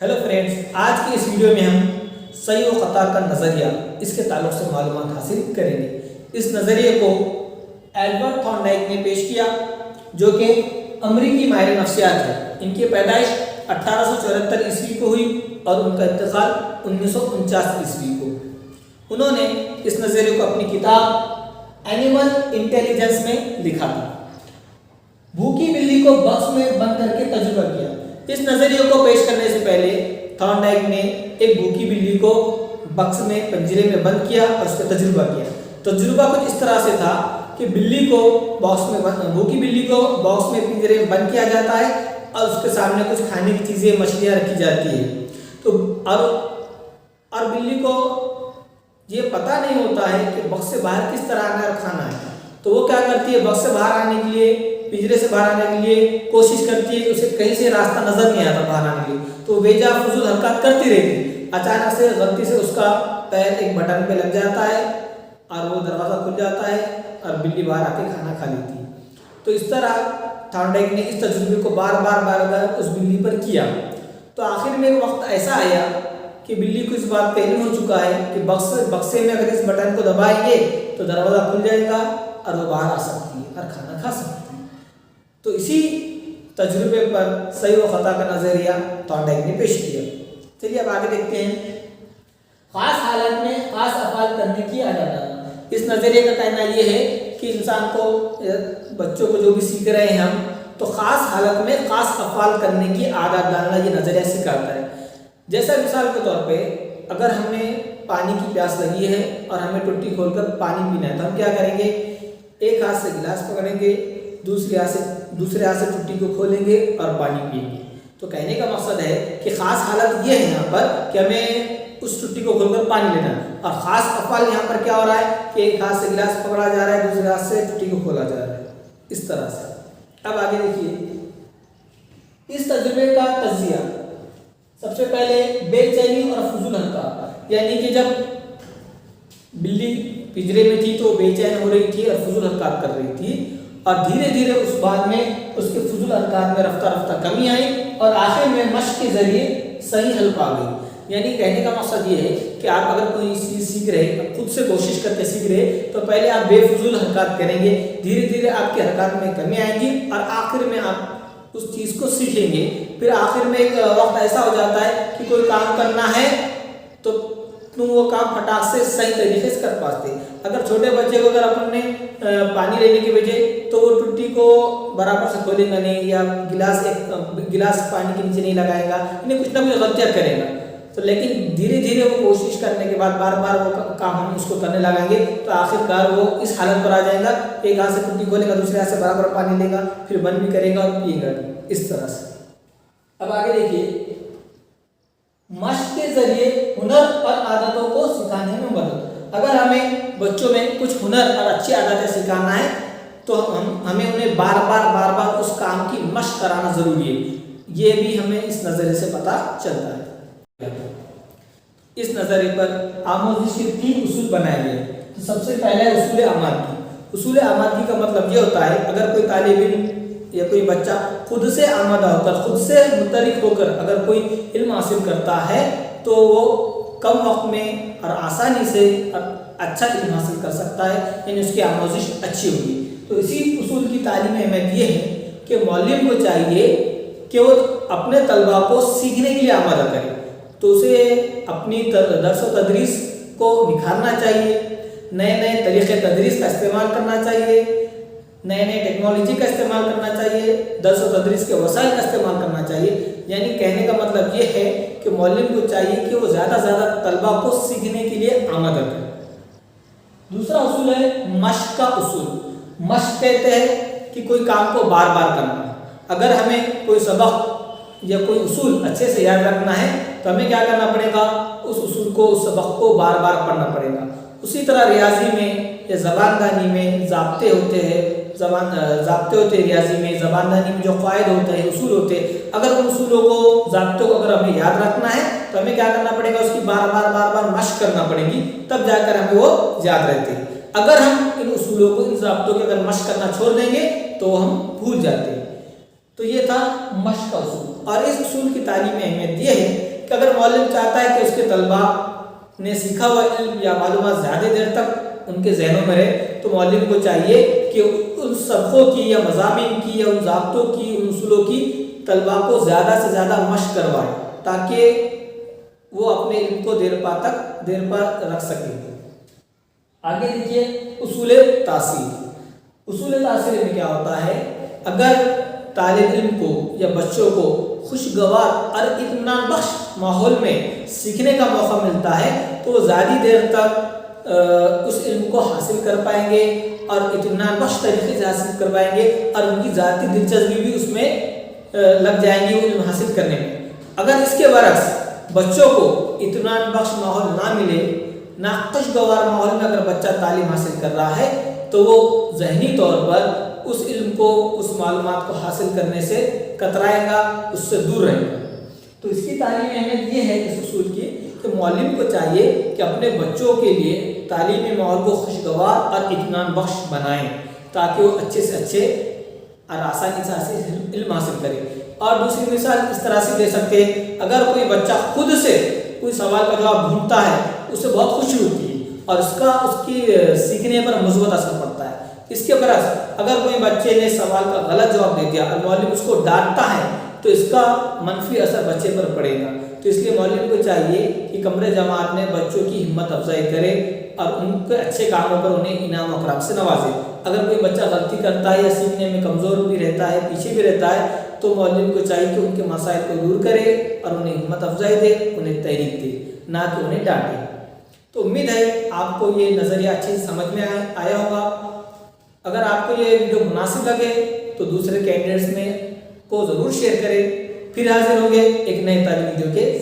Hello friends, आज की इस वीडियो में हम सही व खता का नज़रिया इसके ताल्लुक से मालूमात हासिल करेंगे। इस नज़रिए को एल्बर्ट थॉर्नडाइक ने पेश किया, जो कि अमरीकी माहिर नफ्सियात है। इनकी पैदाइश 1874 ईस्वी को हुई और उनका इंतकाल 1949 ईस्वी को। उन्होंने इस नज़रिए को अपनी किताब एनिमल इंटेलिजेंस में लिखा था। भूखी बिल्ली को बॉक्स में बंद करके तजुर्बा किया। इस नज़रिए को पेश करने से पहले थॉर्नडाइक ने एक भूखी बिल्ली को बक्स में पंजरे में बंद किया और उसका तजुर्बा किया। तजुर्बा कुछ इस तरह से था कि बिल्ली को भूखी बिल्ली को बॉक्स में पिंजरे में बंद किया जाता है और उसके सामने कुछ खाने की चीज़ें, मछलियाँ रखी जाती है। तो और बिल्ली को ये पता नहीं होता है कि बक्स से बाहर किस तरह आना और खाना है। तो वो क्या करती है, बक्स से बाहर आने के लिए, पिंजरे से बाहर आने के लिए कोशिश करती है। उसे कहीं से रास्ता नजर नहीं आता बाहर आने के लिए, तो बेजा फजूल हरकत करती रहती। अचानक से गलती से उसका पैर एक बटन पे लग जाता है और वो दरवाज़ा खुल जाता है और बिल्ली बाहर आके खाना खा लेती है। तो इस तरह थॉर्नडाइक ने इस तजुर्बे को बार बार उस बिल्ली पर किया। तो आखिर में एक वक्त ऐसा आया कि बिल्ली को इस बात पर इल्म हो चुका है कि बक्से में अगर इस बटन को दबाएंगे तो दरवाज़ा खुल जाएगा और वो बाहर आ सकती है और खाना खा सकती है। तो इसी तजुर्बे पर सही व खता का नज़रिया थॉर्नडाइक ने पेश किया। चलिए अब आगे देखते हैं। खास हालत में खास अफ़ाल करने की आदत डालना। इस नज़रिए का कहना यह है कि इंसान को, बच्चों को जो भी सीख रहे हैं हम, तो ख़ास हालत में खास अफ़ाल करने की आदत डालना ये नज़रिया सिखाता है। जैसा मिसाल के तौर पे अगर हमें पानी की प्यास लगी है और हमें टुट्टी खोलकर पानी पीना है, तो हम क्या करेंगे, एक हाथ से गिलास पकड़ेंगे, दूसरे हाथ से टुट्टी को खोलेंगे और पानी पिएंगे। तो कहने का मकसद है कि ख़ास हालत ये है यहाँ पर कि हमें उस टुट्टी को खोलकर पानी लेना है, और ख़ास अफ़ाल यहाँ पर क्या हो रहा है कि एक हाथ से गिलास पकड़ा जा रहा है, दूसरे हाथ से टुट्टी को खोला जा रहा है, इस तरह से। अब आगे देखिए इस तजुर्बे का तज्जिया। सबसे पहले बेचैनी और फजूल हरकत, यानी कि जब बिल्ली पिंजरे में थी तो बेचैन हो रही थी और फजूल हरकत कर रही थी, और धीरे धीरे उस बाद में उसके फजूल हरकत में रफ्ता रफ्ता कमी आई और आखिर में मश्क के ज़रिए सही हल पा गई। यानी कहने का मकसद ये है कि आप अगर कोई चीज़ सीख रहे, खुद से कोशिश करके सीख रहे, तो पहले आप बेफजूल हरकत करेंगे, धीरे धीरे आपकी हरकत में कमी आएगी और आखिर में आप उस चीज़ को सीखेंगे। फिर आखिर में एक वक्त ऐसा हो जाता है कि कोई काम करना है तो तुम वो काम फटाक से सही तरीके से कर पाते। अगर छोटे बच्चे को अगर अपन ने पानी लेने के बजाय तो वो टुट्टी को बराबर से खोलेगा नहीं, या गिलास पानी के नीचे नहीं लगाएगा, इन्हें कुछ ना कुछ गलतियाँ करेगा। तो लेकिन धीरे धीरे वो कोशिश करने के बाद बार बार वो काम हम उसको करने लगाएंगे तो आखिरकार वो इस हालत पर आ जाएगा, एक हाथ से टुट्टी खोलेगा, दूसरे हाथ से बराबर पानी लेगा, फिर बंद भी करेगा और पिएगा भी, इस तरह से। अब आगे देखिए मश्क के जरिए हुनर और आदतों को सिखाने में मदद। अगर हमें बच्चों में कुछ हुनर और अच्छी आदतें सिखाना है तो हमें उन्हें बार बार उस काम की मश्क कराना ज़रूरी है। ये भी हमें इस नज़रिए से पता चलता है। इस नज़रिए पर आमोज़िश के 3 उसूल बनाए गए। तो सबसे पहले है उसूल आमादगी। उसूल आमादगी का मतलब ये होता है, अगर कोई तालिब इल्म या कोई बच्चा खुद से आमादा होकर, खुद से मुतरिक होकर अगर कोई इल्म हासिल करता है तो वो कम वक्त में और आसानी से अच्छा इल्म हासिल कर सकता है, यानी उसकी आमोज़िश अच्छी होगी। तो इसी उसूल की तालीम अहमियत ये है कि मौलवी को चाहिए कि वो अपने तलबा को सीखने के लिए आमादा करे। तो उसे अपनी दर्स व तदरीस को निखारना चाहिए, नए नए तरीक़े तदरीस का इस्तेमाल करना चाहिए, नए नए टेक्नोलॉजी का इस्तेमाल करना चाहिए, दर्स व तदरीस के वसाइल का इस्तेमाल करना चाहिए। यानी कहने का मतलब ये है कि मौलवी को चाहिए कि वो ज़्यादा से ज़्यादा तलबा को सीखने के लिए आमादा करे। दूसरा उसूल है मश्क का उसूल। मश्क कहते हैं कि कोई काम को बार बार करना। अगर हमें कोई सबक या कोई उसूल अच्छे से याद रखना है तो हमें क्या करना पड़ेगा, उस उसूल को, उस सबक को बार बार पढ़ना पड़ेगा। उसी तरह रियाजी में या ज़बानदानी में ज़ाब्ते होते हैं, रियाजी में ज़बानदानी में जो क़ायद होते हैं, उसूल होते हैं। अगर उन उसूलों को, ज़ाब्तों को अगर हमें याद रखना है तो हमें क्या करना पड़ेगा, उसकी बार बार मश्क करना पड़ेगी, तब जाकर हमें वो याद रहते हैं। अगर हम इन उसूलों को, इन ज़ाब्तों की अगर मश्क करना छोड़ देंगे तो हम भूल जाते हैं। तो ये था मश्क का उसूल। और इस उसूल की तालीम में अहमियत ये है اگر معلم چاہتا ہے کہ اس کے طلبہ نے سیکھا ہوا علم یا معلومات زیادہ دیر تک ان کے ذہنوں میں رہے تو معلم کو چاہیے کہ ان سبقوں کی یا مضامین کی یا ان ضابطوں کی ان اصولوں کی طلبہ کو زیادہ سے زیادہ مشق کروائے تاکہ وہ اپنے علم کو دیر پر رکھ سکے۔ آگے دیکھیے اصول تاثیر۔ اصول تاثیر میں کیا ہوتا ہے، اگر طالب علم کو یا بچوں کو خوشگوار اور اطمینان بخش ماحول میں سیکھنے کا موقع ملتا ہے تو وہ زیادہ دیر تک اس علم کو حاصل کر پائیں گے اور اطمینان بخش طریقے سے حاصل کر پائیں گے اور ان کی ذاتی دلچسپی بھی اس میں لگ جائیں گی علم حاصل کرنے میں۔ اگر اس کے برعکس بچوں کو اطمینان بخش ماحول نہ ملے، ناخوشگوار ماحول میں اگر بچہ تعلیم حاصل کر رہا ہے تو وہ ذہنی طور پر اس علم کو، اس معلومات کو حاصل کرنے سے کترائے گا، اس سے دور رہے گا۔ تو اس کی تعلیمی اہمیت یہ ہے اس اصول کی کہ معلم کو چاہیے کہ اپنے بچوں کے لیے تعلیمی ماحول کو خوشگوار اور اطمینان بخش بنائیں تاکہ وہ اچھے سے اچھے اور آسانی سے علم حاصل کرے۔ اور دوسری مثال اس طرح سے دے سکتے ہیں، اگر کوئی بچہ خود سے کوئی سوال کا جواب ڈھونڈتا ہے اسے بہت خوشی ہوتی ہے اور اس کی سیکھنے پر مثبت اثر پڑتا ہے۔ اس کے برعکس اگر کوئی بچے نے سوال کا غلط جواب دے دیا اور معلم اس کو ڈانٹتا ہے تو اس کا منفی اثر بچے پر پڑے گا۔ تو اس لیے معلم کو چاہیے کہ کمرے جماعت میں بچوں کی ہمت افزائی کرے اور ان کے اچھے کاموں پر انہیں انعام و اکرام سے نوازے۔ اگر کوئی بچہ غلطی کرتا ہے یا سیکھنے میں کمزور بھی رہتا ہے، پیچھے بھی رہتا ہے، تو معلم کو چاہیے کہ ان کے مسائل کو دور کرے اور انہیں ہمت افزائی دے، انہیں تحریک دے، نہ کہ انہیں ڈانٹے۔ تو امید ہے آپ کو یہ نظریہ اچھے سے سمجھ میں آیا ہوگا۔ اگر آپ کو یہ ویڈیو مناسب لگے تو دوسرے کینڈیڈیٹس میں کو ضرور شیئر کریں۔ پھر حاضر ہوں گے ایک نئے تعلیمی ویڈیو کے